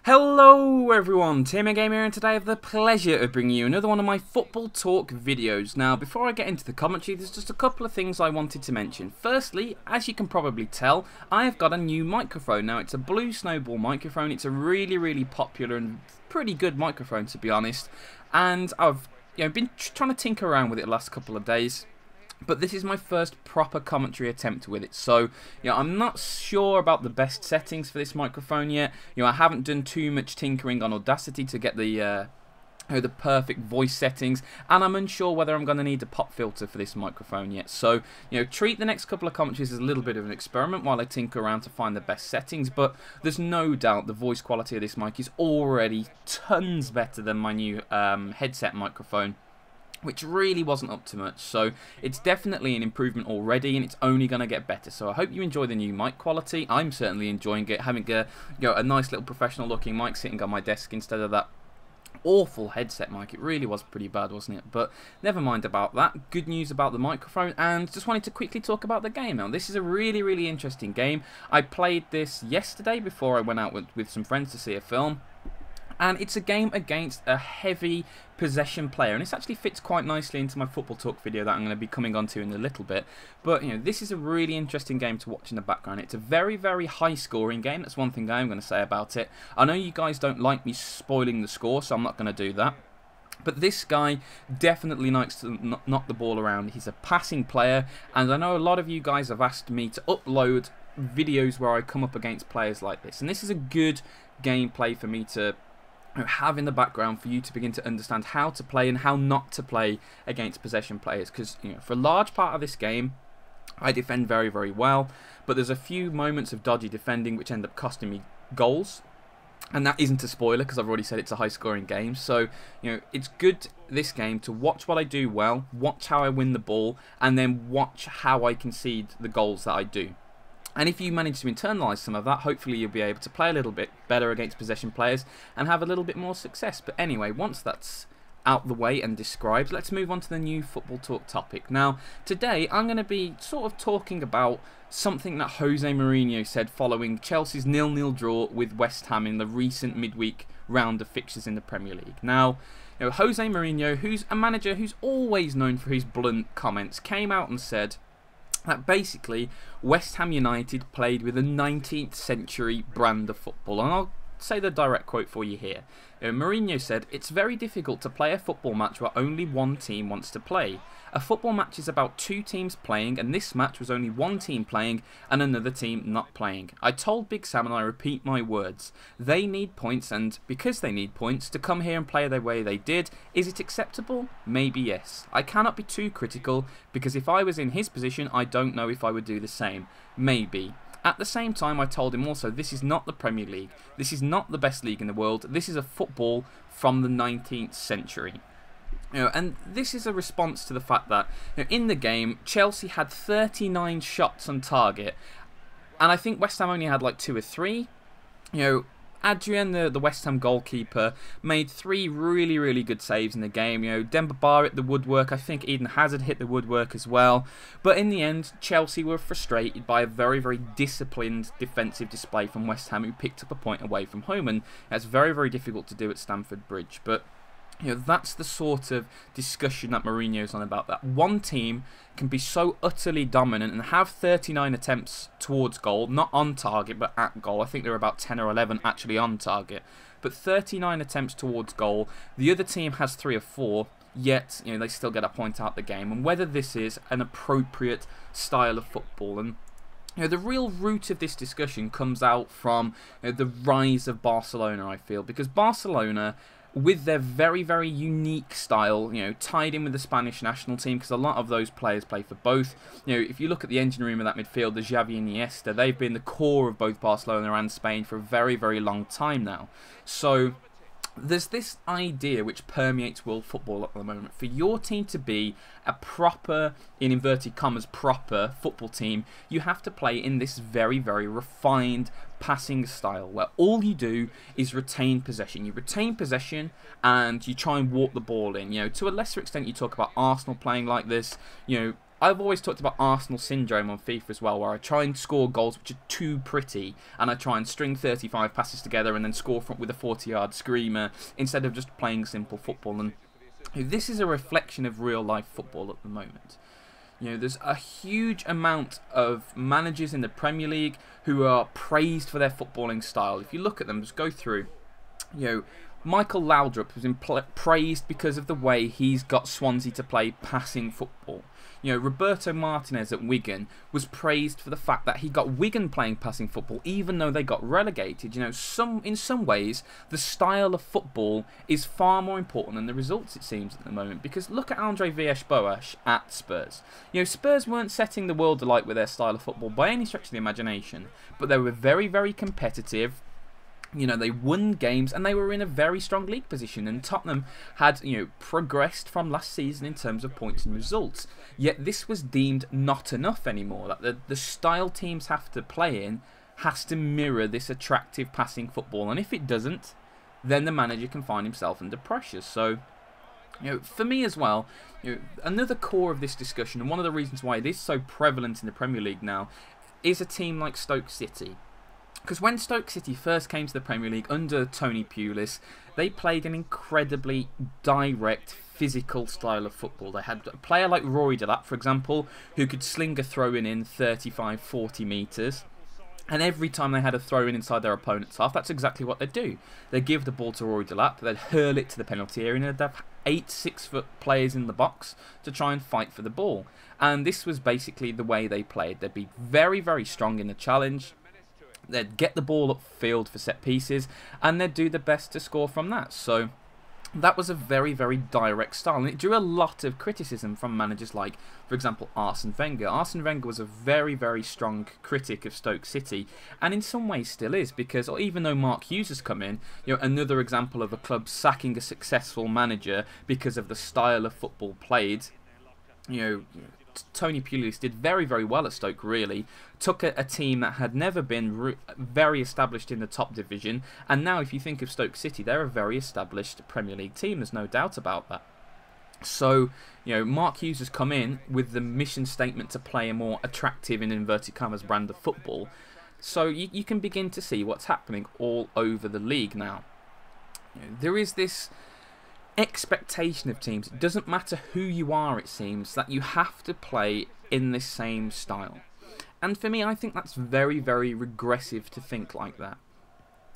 Hello everyone, Tmmgamer here, and today I have the pleasure of bringing you another one of my football talk videos. Now, before I get into the commentary, there's just a couple of things I wanted to mention. Firstly, as you can probably tell, I have got a new microphone. Now, it's a Blue Snowball microphone. It's a really popular and pretty good microphone, to be honest. And I've been trying to tinker around with it the last couple of days. But this is my first proper commentary attempt with it, so I'm not sure about the best settings for this microphone yet. I haven't done too much tinkering on Audacity to get the perfect voice settings, and I'm unsure whether I'm going to need a pop filter for this microphone yet. So treat the next couple of commentaries as a little bit of an experiment while I tinker around to find the best settings. But there's no doubt the voice quality of this mic is already tons better than my new headset microphone, which really wasn't up to much. So it's definitely an improvement already, and it's only going to get better. So I hope you enjoy the new mic quality. I'm certainly enjoying it, having a nice little professional looking mic sitting on my desk instead of that awful headset mic. It really was pretty bad, wasn't it? But never mind about that. Good news about the microphone, and just wanted to quickly talk about the game. Now, this is a really interesting game. I played this yesterday before I went out with some friends to see a film. And it's a game against a heavy possession player, and this actually fits quite nicely into my football talk video that I'm going to be coming on to in a little bit. But this is a really interesting game to watch in the background. It's a very high scoring game. That's one thing I'm going to say about it. I know you guys don't like me spoiling the score, so I'm not going to do that. But this guy definitely likes to knock the ball around. He's a passing player, and I know a lot of you guys have asked me to upload videos where I come up against players like this, and this is a good gameplay for me to have in the background for you to begin to understand how to play and how not to play against possession players. Because for a large part of this game, I defend very well, but there's a few moments of dodgy defending which end up costing me goals. And that isn't a spoiler, because I've already said it's a high-scoring game. So, it's good this game to watch what I do well, watch how I win the ball, and then watch how I concede the goals that I do. And if you manage to internalise some of that, hopefully you'll be able to play a little bit better against possession players and have a little bit more success. But anyway, once that's out the way and described, let's move on to the new football talk topic. Now, today I'm going to be sort of talking about something that Jose Mourinho said following Chelsea's 0-0 draw with West Ham in the recent midweek round of fixtures in the Premier League. Now, Jose Mourinho, who's a manager who's always known for his blunt comments, came out and said that basically West Ham United played with a 19th century brand of football. And I'll say the direct quote for you here. Mourinho said, "It's very difficult to play a football match where only one team wants to play. A football match is about two teams playing, and this match was only one team playing and another team not playing. I told Big Sam, and I repeat my words, they need points, and because they need points, to come here and play the way they did, is it acceptable? Maybe yes. I cannot be too critical, because if I was in his position, I don't know if I would do the same. Maybe. At the same time, I told him also, this is not the Premier League. This is not the best league in the world. This is a football from the 19th century. And this is a response to the fact that in the game, Chelsea had 39 shots on target, and I think West Ham only had like 2 or 3. Adrian, the West Ham goalkeeper, made 3 really good saves in the game. Demba Ba hit the woodwork. I think Eden Hazard hit the woodwork as well. But in the end, Chelsea were frustrated by a very disciplined defensive display from West Ham, who picked up a point away from home. And that's very difficult to do at Stamford Bridge. But that's the sort of discussion that Mourinho's on about. That one team can be so utterly dominant and have 39 attempts towards goal, not on target, but at goal. I think there were about 10 or 11 actually on target. But 39 attempts towards goal. The other team has 3 or 4, yet they still get a point out the game. And whether this is an appropriate style of football. And the real root of this discussion comes out from the rise of Barcelona, I feel. Because Barcelona, with their very unique style, tied in with the Spanish national team, because a lot of those players play for both. If you look at the engine room of that midfield, the Xavi and Iniesta, they've been the core of both Barcelona and Spain for a very long time now. So there's this idea which permeates world football at the moment. For your team to be a proper, in inverted commas, proper football team, you have to play in this very refined passing style where all you do is retain possession. You retain possession and you try and walk the ball in. To a lesser extent, you talk about Arsenal playing like this. I've always talked about Arsenal syndrome on FIFA as well, where I try and score goals which are too pretty, and I try and string 35 passes together and then score with a 40-yard screamer instead of just playing simple football. And this is a reflection of real-life football at the moment. There's a huge amount of managers in the Premier League who are praised for their footballing style. If you look at them, just go through, Michael Laudrup has been praised because of the way he's got Swansea to play passing football. Roberto Martinez at Wigan was praised for the fact that he got Wigan playing passing football even though they got relegated. In some ways, the style of football is far more important than the results, it seems, at the moment. Because look at Andre Villas-Boas at Spurs. Spurs weren't setting the world alight with their style of football by any stretch of the imagination, but they were very, very competitive. They won games and they were in a very strong league position, and Tottenham had, progressed from last season in terms of points and results. Yet this was deemed not enough anymore. That the style teams have to play in has to mirror this attractive passing football, and if it doesn't, then the manager can find himself under pressure. So, for me as well, another core of this discussion, and one of the reasons why it is so prevalent in the Premier League now, is a team like Stoke City. Because when Stoke City first came to the Premier League under Tony Pulis, they played an incredibly direct, physical style of football. They had a player like Rory Delap, for example, who could sling a throw-in 35-40 metres. And every time they had a throw-in inside their opponent's half, that's exactly what they'd do. They'd give the ball to Rory Delap, they'd hurl it to the penalty area, and they'd have 8 6-foot players in the box to try and fight for the ball. And this was basically the way they played. They'd be very, very strong in the challenge. They'd get the ball upfield for set pieces, and they'd do the best to score from that. So that was a very, very direct style, and it drew a lot of criticism from managers like, for example, Arsene Wenger. Arsene Wenger was a very, very strong critic of Stoke City, and in some ways still is, because even though Mark Hughes has come in, another example of a club sacking a successful manager because of the style of football played, Tony Pulis did very, very well at Stoke, really. Took a team that had never been very established in the top division, and now if you think of Stoke City, they're a very established Premier League team, there's no doubt about that. So, Mark Hughes has come in with the mission statement to play a more attractive, in inverted commas, brand of football. So you can begin to see what's happening all over the league now. There is this expectation of teams. It doesn't matter who you are, it seems, that you have to play in this same style. And for me, I think that's very, very regressive to think like that.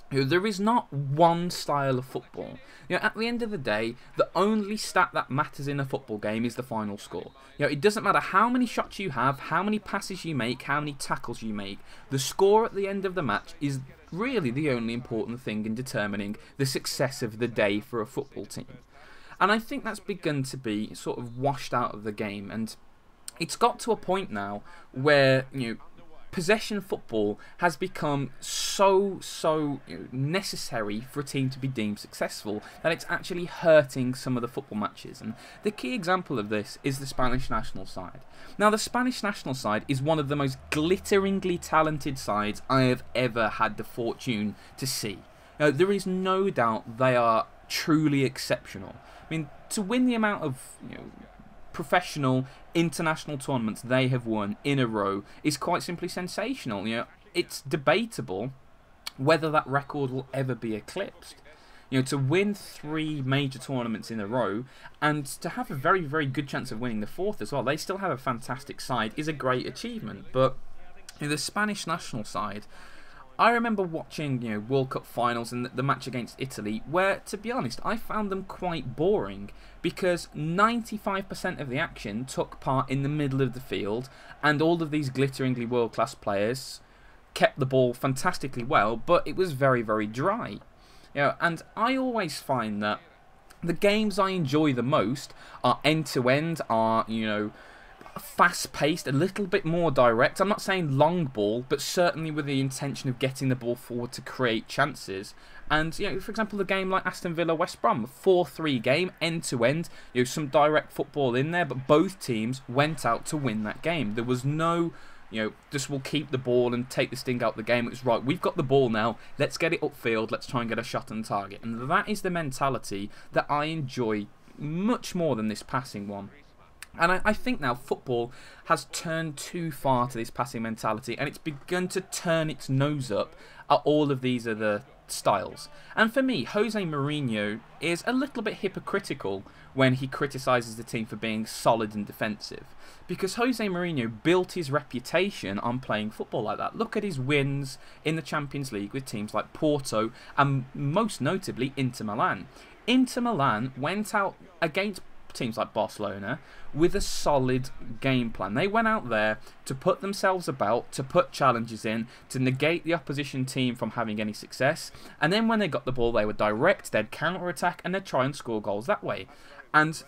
There is not one style of football. At the end of the day, the only stat that matters in a football game is the final score. It doesn't matter how many shots you have, how many passes you make, how many tackles you make. The score at the end of the match is really the only important thing in determining the success of the day for a football team. And I think that's begun to be sort of washed out of the game, and it's got to a point now where possession football has become so necessary for a team to be deemed successful that it's actually hurting some of the football matches. And the key example of this is the Spanish national side. Now, the Spanish national side is one of the most glitteringly talented sides I have ever had the fortune to see. There is no doubt they are truly exceptional. I mean, to win the amount of professional international tournaments they have won in a row is quite simply sensational. It's debatable whether that record will ever be eclipsed. To win 3 major tournaments in a row and to have a very, very good chance of winning the 4th as well, they still have a fantastic side, is a great achievement. But the Spanish national side, I remember watching World Cup finals and the match against Italy, where, to be honest, I found them quite boring because 95% of the action took part in the middle of the field, and all of these glitteringly world-class players kept the ball fantastically well, but it was very, very dry. And I always find that the games I enjoy the most are end-to-end, are, fast-paced, a little bit more direct. I'm not saying long ball, but certainly with the intention of getting the ball forward to create chances. And, for example, the game like Aston Villa-West Brom, 4-3 game, end-to-end, some direct football in there, but both teams went out to win that game. There was no, just we'll keep the ball and take the sting out of the game. It was, right, we've got the ball now, let's get it upfield, let's try and get a shot on target. And that is the mentality that I enjoy much more than this passing one. And I think now football has turned too far to this passing mentality, and it's begun to turn its nose up at all of these other styles. And for me, Jose Mourinho is a little bit hypocritical when he criticises the team for being solid and defensive. Because Jose Mourinho built his reputation on playing football like that. Look at his wins in the Champions League with teams like Porto and most notably Inter Milan. Inter Milan went out against teams like Barcelona with a solid game plan. They went out there to put themselves about, to put challenges in, to negate the opposition team from having any success, and then when they got the ball they would direct, they'd counter-attack, and they'd try and score goals that way. And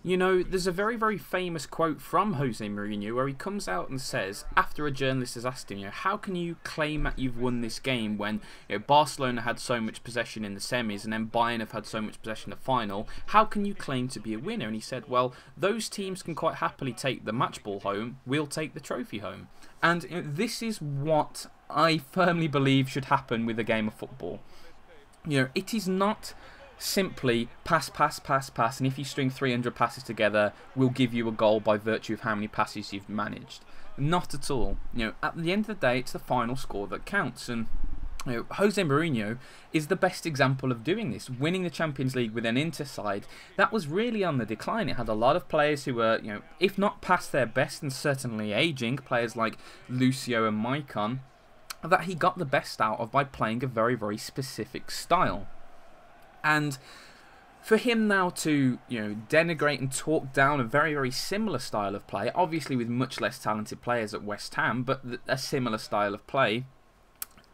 you know, there's a very, very famous quote from Jose Mourinho where he comes out and says, after a journalist has asked him, you know, how can you claim that you've won this game when, you know, Barcelona had so much possession in the semis and then Bayern have had so much possession in the final? How can you claim to be a winner? And he said, well, those teams can quite happily take the match ball home. We'll take the trophy home. And you know, this is what I firmly believe should happen with a game of football. You know, it is not simply pass, pass, pass, pass, and if you string 300 passes together, we'll give you a goal by virtue of how many passes you've managed. Not at all. You know, at the end of the day, it's the final score that counts, and you know, Jose Mourinho is the best example of doing this, winning the Champions League with an Inter side that was really on the decline. It had a lot of players who were, you know, if not past their best and certainly aging, players like Lucio and Maicon, that he got the best out of by playing a very, very specific style. And for him now to, you know, denigrate and talk down a very, very similar style of play, obviously with much less talented players at West Ham, but a similar style of play,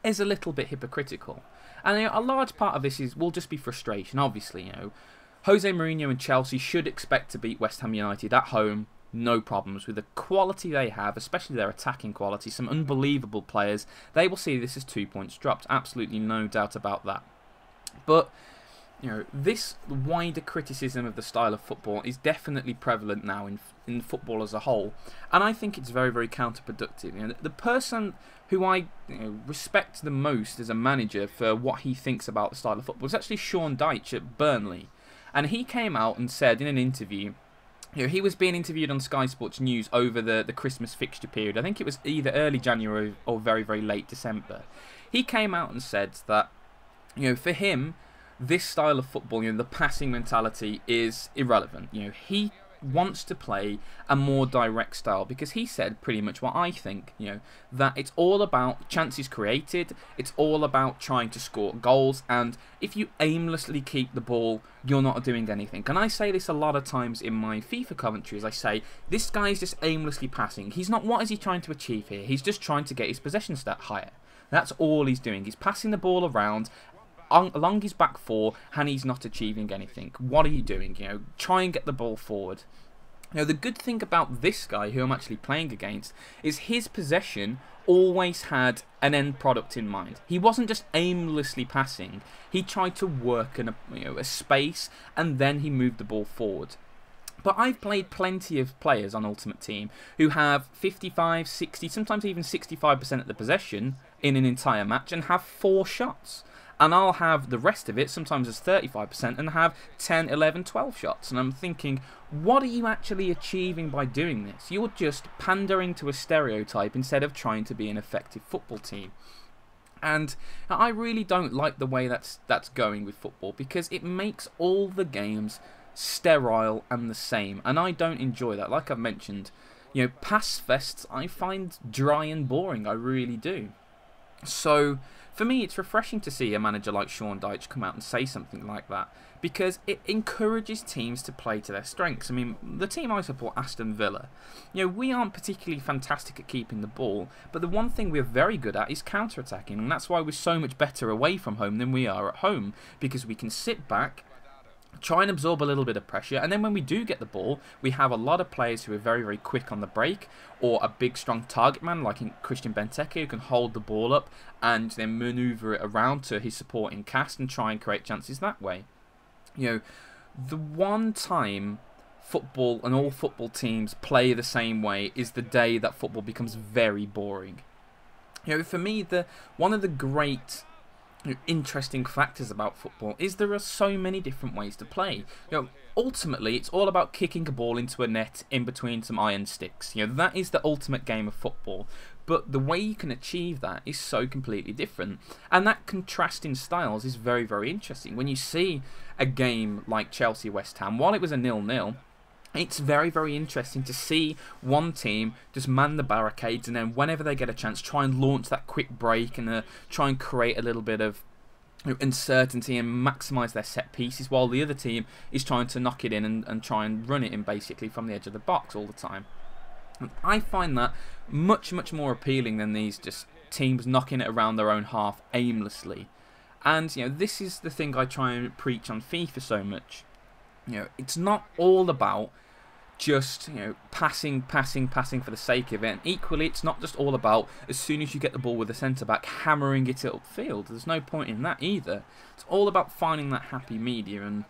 is a little bit hypocritical. And you know, a large part of this will just be frustration. Obviously, you know, Jose Mourinho and Chelsea should expect to beat West Ham United at home, no problems. With the quality they have, especially their attacking quality, some unbelievable players, they will see this as 2 points dropped. Absolutely no doubt about that. But you know, this wider criticism of the style of football is definitely prevalent now in football as a whole, and I think it's very, very counterproductive. You know, the person who I respect the most as a manager for what he thinks about the style of football is actually Sean Dyche at Burnley, and he came out and said in an interview, you know, he was being interviewed on Sky Sports News over the Christmas fixture period. I think it was either early January or very, very late December. He came out and said that, you know, for him, this style of football, you know, the passing mentality is irrelevant. You know, he wants to play a more direct style because he said pretty much what I think, you know, that it's all about chances created, it's all about trying to score goals, and if you aimlessly keep the ball, you're not doing anything. And I say this a lot of times in my FIFA commentaries. I say, this guy's just aimlessly passing. He's not, what is he trying to achieve here? He's just trying to get his possession stat higher. That's all he's doing. He's passing the ball around along his back four, and he's not achieving anything. What are you doing? You know, try and get the ball forward. You know, the good thing about this guy who I'm actually playing against is his possession always had an end product in mind. He wasn't just aimlessly passing. He tried to work in a space, and then he moved the ball forward. But I've played plenty of players on Ultimate Team who have 55, 60, sometimes even 65% of the possession in an entire match and have 4 shots. And I'll have the rest of it, sometimes as 35%, and have 10, 11, 12 shots. And I'm thinking, what are you actually achieving by doing this? You're just pandering to a stereotype instead of trying to be an effective football team. And I really don't like the way that's going with football, because it makes all the games sterile and the same. And I don't enjoy that. Like I've mentioned, you know, pass fests I find dry and boring. I really do. So for me, it's refreshing to see a manager like Sean Dyche come out and say something like that, because it encourages teams to play to their strengths. I mean, the team I support, Aston Villa, you know, we aren't particularly fantastic at keeping the ball, but the one thing we're very good at is counter-attacking, and that's why we're so much better away from home than we are at home, because we can sit back, try and absorb a little bit of pressure, and then when we do get the ball, we have a lot of players who are very, very quick on the break, or a big, strong target man like Christian Benteke, who can hold the ball up and then manoeuvre it around to his supporting cast and try and create chances that way. You know, the one time football and all football teams play the same way is the day that football becomes very boring. You know, for me, one of the great interesting factors about football is there are so many different ways to play. Ultimately, it's all about kicking a ball into a net in between some iron sticks. That is the ultimate game of football. But the way you can achieve that is so completely different. And that contrast in styles is very, very interesting. When you see a game like Chelsea-West Ham, while it was a 0-0, it's very, very interesting to see one team just man the barricades and then whenever they get a chance try and launch that quick break and try and create a little bit of uncertainty and maximise their set pieces, while the other team is trying to knock it in and try and run it in basically from the edge of the box all the time. And I find that much, much more appealing than these just teams knocking it around their own half aimlessly. And this is the thing I try and preach on FIFA so much. It's not all about just passing for the sake of it, and equally it's not just all about as soon as you get the ball with the centre back hammering it upfield. There's no point in that either. It's all about finding that happy medium.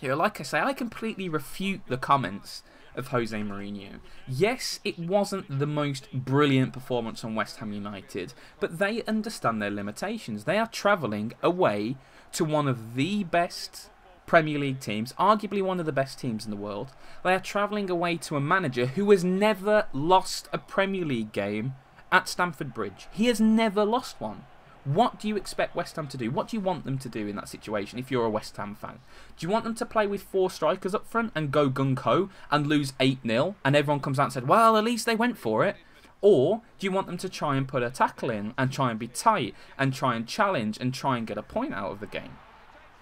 And like I say, I completely refute the comments of Jose Mourinho. Yes, it wasn't the most brilliant performance on West Ham United, but they understand their limitations. They are travelling away to one of the best Premier League teams, arguably one of the best teams in the world. They are travelling away to a manager who has never lost a Premier League game at Stamford Bridge. He has never lost one. What do you expect West Ham to do? What do you want them to do in that situation if you're a West Ham fan? Do you want them to play with 4 strikers up front and go gung-ho and lose 8-0 and everyone comes out and said, well, at least they went for it? Or do you want them to try and put a tackle in and try and be tight and try and challenge and try and get a point out of the game?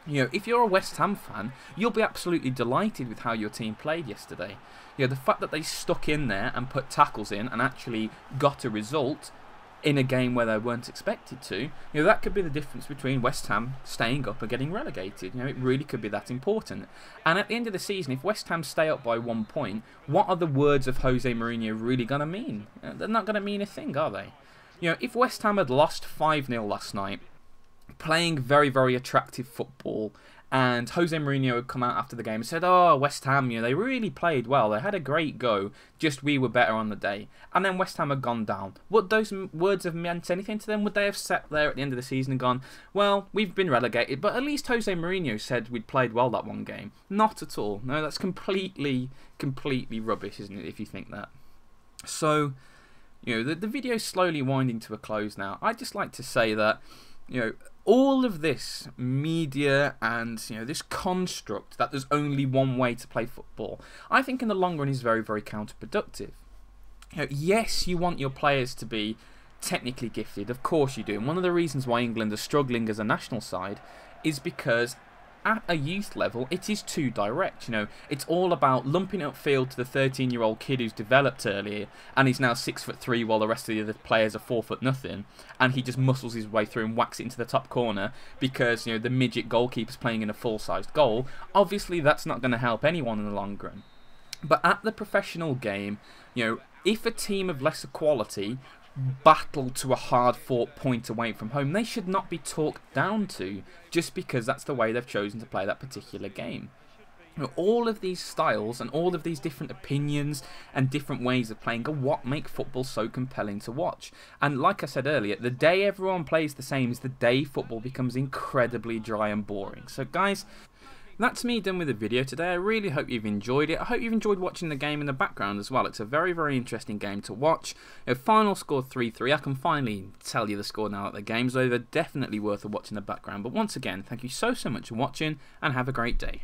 If you're a West Ham fan, you'll be absolutely delighted with how your team played yesterday. The fact that they stuck in there and put tackles in and actually got a result in a game where they weren't expected to, that could be the difference between West Ham staying up and getting relegated. It really could be that important. And at the end of the season, if West Ham stay up by 1 point, what are the words of Jose Mourinho really going to mean? They're not going to mean a thing, are they? If West Ham had lost 5-0 last night, playing very, very attractive football, and Jose Mourinho had come out after the game and said, oh, West Ham, they really played well, they had a great go, just we were better on the day, and then West Ham had gone down, would those words have meant anything to them? Would they have sat there at the end of the season and gone, well, we've been relegated, but at least Jose Mourinho said we'd played well that one game? Not at all. No, that's completely rubbish, isn't it, if you think that? So, the video's slowly winding to a close now. I'd just like to say that, all of this media and this construct that there's only one way to play football, I think in the long run is very, very counterproductive. Yes, you want your players to be technically gifted, of course you do. And one of the reasons why England are struggling as a national side is because at a youth level, it is too direct. It's all about lumping it upfield to the 13-year-old kid who's developed earlier, and he's now 6'3" while the rest of the other players are 4'0", and he just muscles his way through and whacks it into the top corner because the midget goalkeeper's playing in a full-sized goal. Obviously, that's not going to help anyone in the long run. But at the professional game, if a team of lesser quality battle to a hard-fought point away from home, they should not be talked down to just because that's the way they've chosen to play that particular game. All of these styles and all of these different opinions and different ways of playing are what make football so compelling to watch. And like I said earlier, the day everyone plays the same is the day football becomes incredibly dry and boring. So guys, that's me done with the video today. I really hope you've enjoyed it. I hope you've enjoyed watching the game in the background as well. It's a very, very interesting game to watch. Final score 3-3. I can finally tell you the score now that the game's over. Definitely worth a watch in the background. But once again, thank you so much for watching and have a great day.